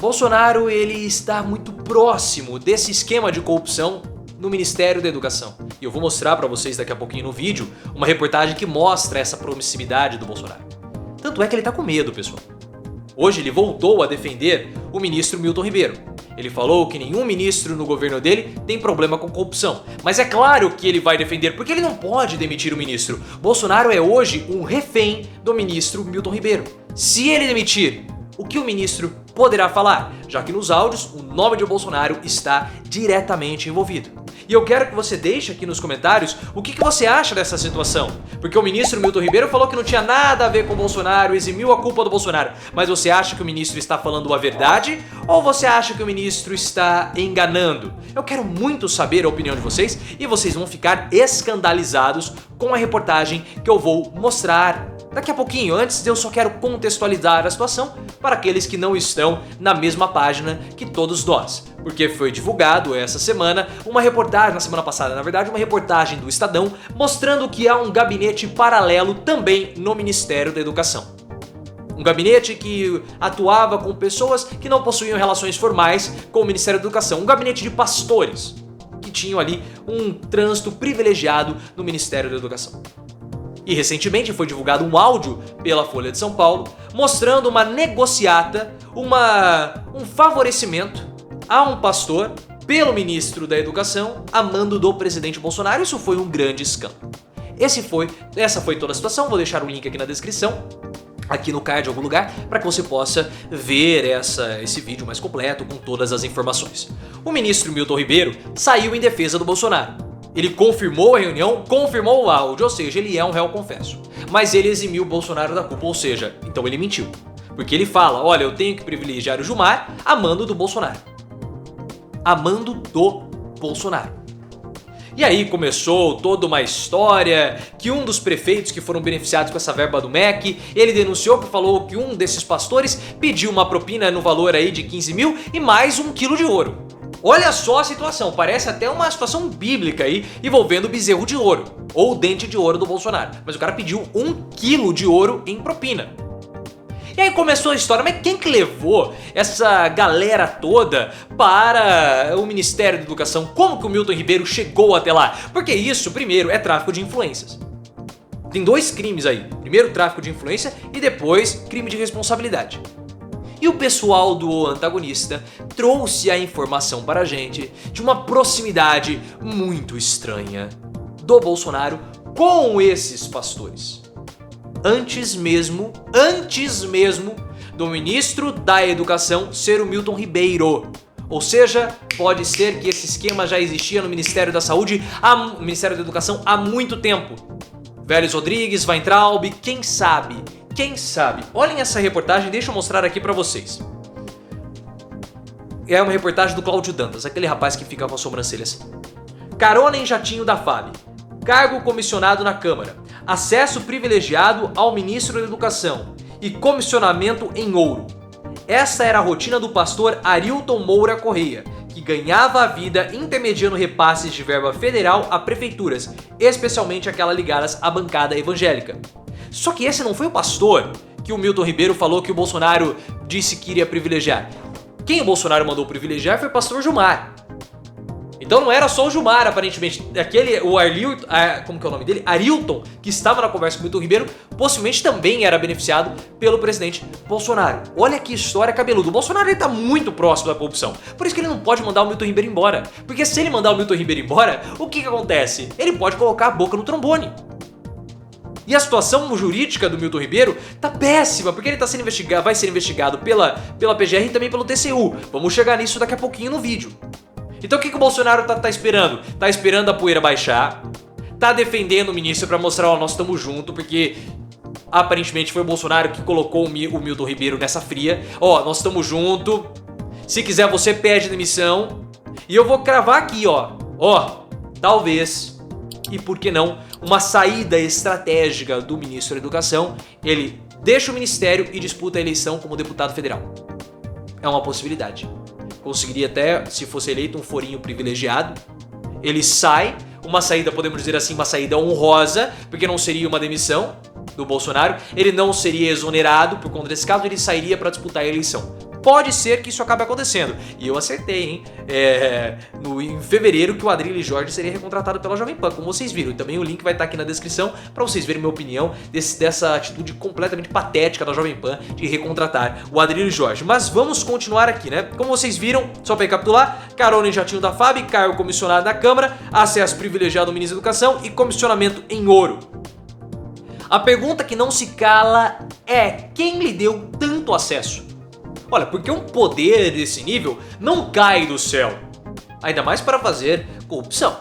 Bolsonaro ele está muito próximo desse esquema de corrupção no Ministério da Educação. E eu vou mostrar para vocês daqui a pouquinho no vídeo uma reportagem que mostra essa proximidade do Bolsonaro. Tanto é que ele tá com medo, pessoal. Hoje ele voltou a defender o ministro Milton Ribeiro. Ele falou que nenhum ministro no governo dele tem problema com corrupção. Mas é claro que ele vai defender, porque ele não pode demitir o ministro. Bolsonaro é hoje um refém do ministro Milton Ribeiro. Se ele demitir, o que o ministro poderá falar? Já que nos áudios o nome de Bolsonaro está diretamente envolvido. E eu quero que você deixe aqui nos comentários o que você acha dessa situação. Porque o ministro Milton Ribeiro falou que não tinha nada a ver com o Bolsonaro, eximiu a culpa do Bolsonaro. Mas você acha que o ministro está falando a verdade? Ou você acha que o ministro está enganando? Eu quero muito saber a opinião de vocês e vocês vão ficar escandalizados com a reportagem que eu vou mostrar daqui a pouquinho. Antes, eu só quero contextualizar a situação para aqueles que não estão na mesma página que todos nós. Porque foi divulgado essa semana uma reportagem, na semana passada na verdade, uma reportagem do Estadão mostrando que há um gabinete paralelo também no Ministério da Educação. Um gabinete que atuava com pessoas que não possuíam relações formais com o Ministério da Educação. Um gabinete de pastores que tinham ali um trânsito privilegiado no Ministério da Educação. E recentemente foi divulgado um áudio pela Folha de São Paulo mostrando uma negociata, um favorecimento a um pastor pelo ministro da Educação a mando do presidente Bolsonaro. Isso foi um grande escândalo. Essa foi toda a situação. Vou deixar o link aqui na descrição, aqui no card em algum lugar, para que você possa ver esse vídeo mais completo com todas as informações. O ministro Milton Ribeiro saiu em defesa do Bolsonaro. Ele confirmou a reunião, confirmou o áudio, ou seja, ele é um réu confesso. Mas ele eximiu o Bolsonaro da culpa, ou seja, então ele mentiu. Porque ele fala, olha, eu tenho que privilegiar o Gilmar a mando do Bolsonaro. A mando do Bolsonaro. E aí começou toda uma história que um dos prefeitos que foram beneficiados com essa verba do MEC, ele denunciou, falou que um desses pastores pediu uma propina no valor aí de 15 mil e mais 1 quilo de ouro. Olha só a situação, parece até uma situação bíblica aí envolvendo o bezerro de ouro, ou o dente de ouro do Bolsonaro. Mas o cara pediu 1 quilo de ouro em propina. E aí começou a história, mas quem que levou essa galera toda para o Ministério da Educação? Como que o Milton Ribeiro chegou até lá? Porque isso, primeiro, é tráfico de influências. Tem 2 crimes aí. Primeiro, tráfico de influência e depois, crime de responsabilidade. E o pessoal do antagonista trouxe a informação para a gente de uma proximidade muito estranha do Bolsonaro com esses pastores. Antes mesmo do ministro da Educação ser o Milton Ribeiro. Ou seja, pode ser que esse esquema já existia no Ministério da Saúde, no Ministério da Educação há muito tempo. Vélez Rodrigues, Weintraub, quem sabe? Quem sabe? Olhem essa reportagem, deixa eu mostrar aqui pra vocês. É uma reportagem do Cláudio Dantas, aquele rapaz que fica com a sobrancelha assim. Carona em jatinho da FAB. Cargo comissionado na Câmara. Acesso privilegiado ao ministro da Educação. E comissionamento em ouro. Essa era a rotina do pastor Arilton Moura Correia, que ganhava a vida intermediando repasses de verba federal a prefeituras, especialmente aquelas ligadas à bancada evangélica. Só que esse não foi o pastor que o Milton Ribeiro falou que o Bolsonaro disse que iria privilegiar. Quem o Bolsonaro mandou privilegiar foi o pastor Gilmar. Então não era só o Gilmar, aparentemente. Como que é o nome dele? Arilton, que estava na conversa com o Milton Ribeiro, possivelmente também era beneficiado pelo presidente Bolsonaro. Olha que história cabeluda. O Bolsonaro está muito próximo da corrupção. Por isso que ele não pode mandar o Milton Ribeiro embora. Porque se ele mandar o Milton Ribeiro embora, o que acontece? Ele pode colocar a boca no trombone. E a situação jurídica do Milton Ribeiro tá péssima, porque ele vai ser investigado pela PGR e também pelo TCU. Vamos chegar nisso daqui a pouquinho no vídeo. Então o que o Bolsonaro tá esperando? Tá esperando a poeira baixar, tá defendendo o ministro pra mostrar, ó, nós estamos juntos, porque aparentemente foi o Bolsonaro que colocou o Milton Ribeiro nessa fria. Ó, nós estamos juntos, se quiser você pede demissão. E eu vou cravar aqui, ó, talvez, e por que não, uma saída estratégica do ministro da Educação. Ele deixa o ministério e disputa a eleição como deputado federal. É uma possibilidade. Conseguiria até, se fosse eleito, um forinho privilegiado. Ele sai, uma saída, podemos dizer assim, uma saída honrosa, porque não seria uma demissão do Bolsonaro. Ele não seria exonerado por conta desse caso, ele sairia para disputar a eleição. Pode ser que isso acabe acontecendo. E eu acertei, hein? Em fevereiro que o Adrilles Jorge seria recontratado pela Jovem Pan, como vocês viram. E também o link vai estar aqui na descrição para vocês verem minha opinião dessa atitude completamente patética da Jovem Pan de recontratar o Adrilles Jorge. Mas vamos continuar aqui, né? Como vocês viram, só para recapitular, carona em jatinho da FAB, cargo comissionado da Câmara, acesso privilegiado ao ministro da Educação e comissionamento em ouro. A pergunta que não se cala é: quem lhe deu tanto acesso? Olha, porque um poder desse nível não cai do céu. Ainda mais para fazer corrupção,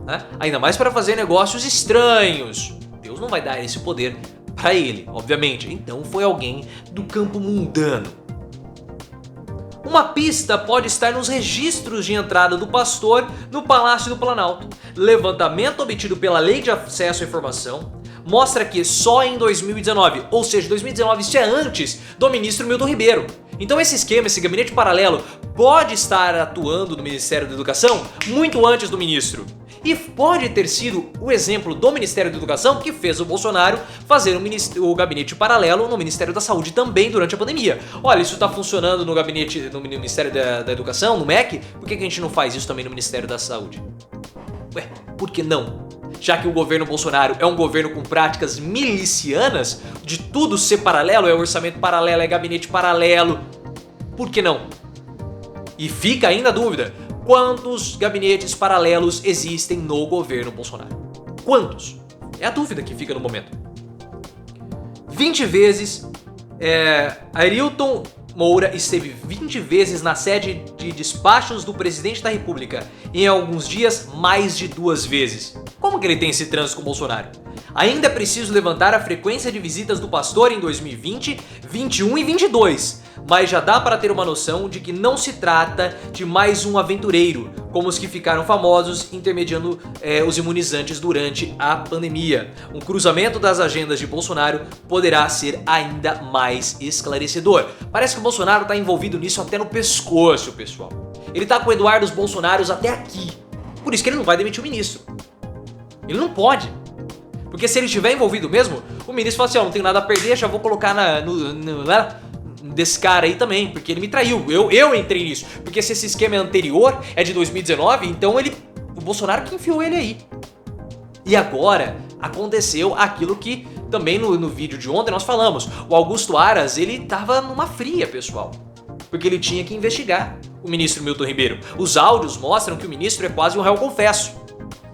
né? Ainda mais para fazer negócios estranhos. Deus não vai dar esse poder para ele, obviamente. Então foi alguém do campo mundano. Uma pista pode estar nos registros de entrada do pastor no Palácio do Planalto. Levantamento obtido pela Lei de Acesso à Informação mostra que só em 2019, ou seja, 2019 isso é antes do ministro Milton Ribeiro. Então esse esquema, esse gabinete paralelo pode estar atuando no Ministério da Educação muito antes do ministro. E pode ter sido o exemplo do Ministério da Educação que fez o Bolsonaro fazer o gabinete paralelo no Ministério da Saúde também durante a pandemia. Olha, isso está funcionando no Ministério da Educação, no MEC, por que a gente não faz isso também no Ministério da Saúde? Ué, por que não? Já que o governo Bolsonaro é um governo com práticas milicianas, de tudo ser paralelo, é orçamento paralelo, é gabinete paralelo, por que não? E fica ainda a dúvida, quantos gabinetes paralelos existem no governo Bolsonaro? Quantos? É a dúvida que fica no momento. 20 vezes, Arilton Moura esteve 20 vezes na sede de despachos do presidente da República, em alguns dias mais de 2 vezes. Como que ele tem esse trânsito com o Bolsonaro? Ainda é preciso levantar a frequência de visitas do pastor em 2020, 21 e 22, mas já dá para ter uma noção de que não se trata de mais um aventureiro, como os que ficaram famosos intermediando os imunizantes durante a pandemia. Um cruzamento das agendas de Bolsonaro poderá ser ainda mais esclarecedor. Parece que o Bolsonaro está envolvido nisso até no pescoço, pessoal. Ele tá com o Eduardo Bolsonaro até aqui. Por isso que ele não vai demitir o ministro. Ele não pode. Porque se ele estiver envolvido mesmo, o ministro fala assim, não tenho nada a perder, já vou colocar desse cara aí também, porque ele me traiu, eu entrei nisso. Porque se esse esquema é anterior, é de 2019, então o Bolsonaro que enfiou ele aí. E agora aconteceu aquilo que também no vídeo de ontem nós falamos. O Augusto Aras, ele tava numa fria, pessoal. Porque ele tinha que investigar o ministro Milton Ribeiro. Os áudios mostram que o ministro é quase um réu confesso.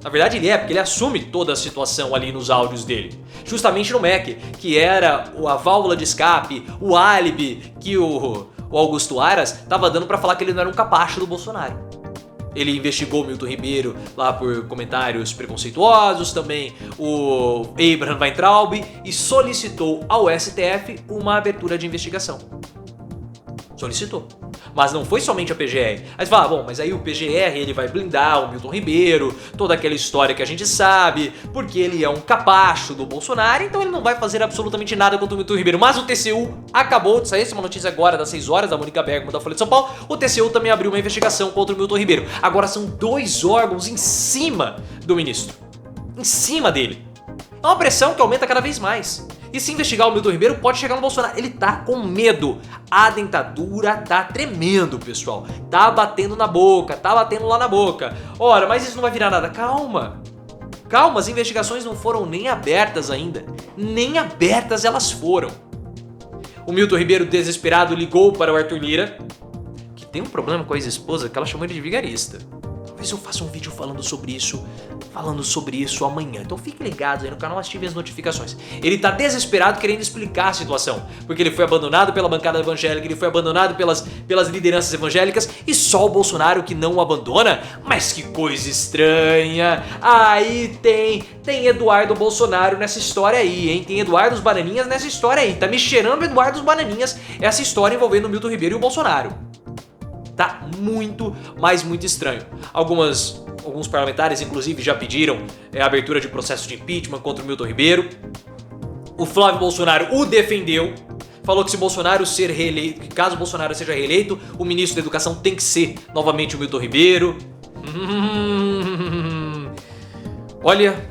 Na verdade ele porque ele assume toda a situação ali nos áudios dele. Justamente no MEC, que era a válvula de escape, o álibi que o Augusto Aras estava dando para falar que ele não era um capacho do Bolsonaro. Ele investigou o Milton Ribeiro lá por comentários preconceituosos, também o Abraham Weintraub, e solicitou ao STF uma abertura de investigação. Solicitou. Mas não foi somente a PGR. Aí você fala, mas aí o PGR ele vai blindar o Milton Ribeiro, toda aquela história que a gente sabe, porque ele é um capacho do Bolsonaro, então ele não vai fazer absolutamente nada contra o Milton Ribeiro. Mas o TCU acabou de sair, essa é uma notícia agora das 6 horas, da Mônica Bergamo da Folha de São Paulo, o TCU também abriu uma investigação contra o Milton Ribeiro. Agora são 2 órgãos em cima do ministro. Em cima dele. É uma pressão que aumenta cada vez mais. E se investigar o Milton Ribeiro, pode chegar no Bolsonaro. Ele tá com medo. A dentadura tá tremendo, pessoal. Tá batendo na boca, tá batendo lá na boca. Ora, mas isso não vai virar nada. Calma. Calma, as investigações não foram nem abertas ainda. Nem abertas elas foram. O Milton Ribeiro, desesperado, ligou para o Arthur Lira, que tem um problema com a ex-esposa, que ela chamou ele de vigarista. Talvez eu faça um vídeo falando sobre isso amanhã. Então fiquem ligados aí no canal, ativem as notificações. Ele tá desesperado querendo explicar a situação, porque ele foi abandonado pela bancada evangélica, ele foi abandonado pelas lideranças evangélicas, e só o Bolsonaro que não o abandona? Mas que coisa estranha. Aí tem Eduardo Bolsonaro nessa história aí, hein? Tem Eduardo Bananinhas nessa história aí. Tá me cheirando Eduardo Bananinhas essa história envolvendo o Milton Ribeiro e o Bolsonaro. Tá muito, mas muito estranho. Alguns parlamentares, inclusive, já pediram a abertura de processo de impeachment contra o Milton Ribeiro. O Flávio Bolsonaro o defendeu. Falou que se Bolsonaro ser reeleito, que caso Bolsonaro seja reeleito, o ministro da Educação tem que ser novamente o Milton Ribeiro. Olha,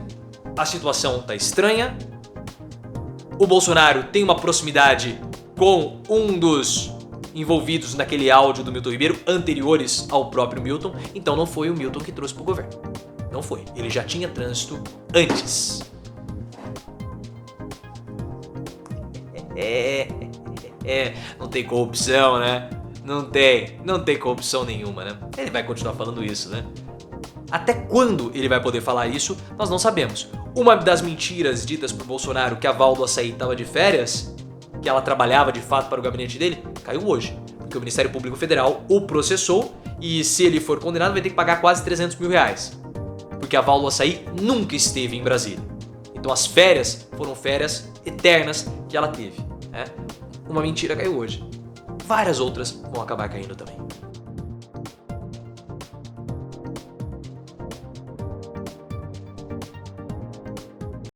a situação tá estranha. O Bolsonaro tem uma proximidade com um dos envolvidos naquele áudio do Milton Ribeiro anteriores ao próprio Milton, então não foi o Milton que trouxe para o governo. Não foi. Ele já tinha trânsito antes. Não tem corrupção, né? Não tem corrupção nenhuma, né? Ele vai continuar falando isso, né? Até quando ele vai poder falar isso, nós não sabemos. Uma das mentiras ditas por Bolsonaro, que a Val do Açaí estava de férias, que ela trabalhava de fato para o gabinete dele, caiu hoje. Porque o Ministério Público Federal o processou e se ele for condenado vai ter que pagar quase 300 mil reais. Porque a Val do Açaí nunca esteve em Brasília. Então as férias foram férias eternas que ela teve. Né? Uma mentira caiu hoje. Várias outras vão acabar caindo também.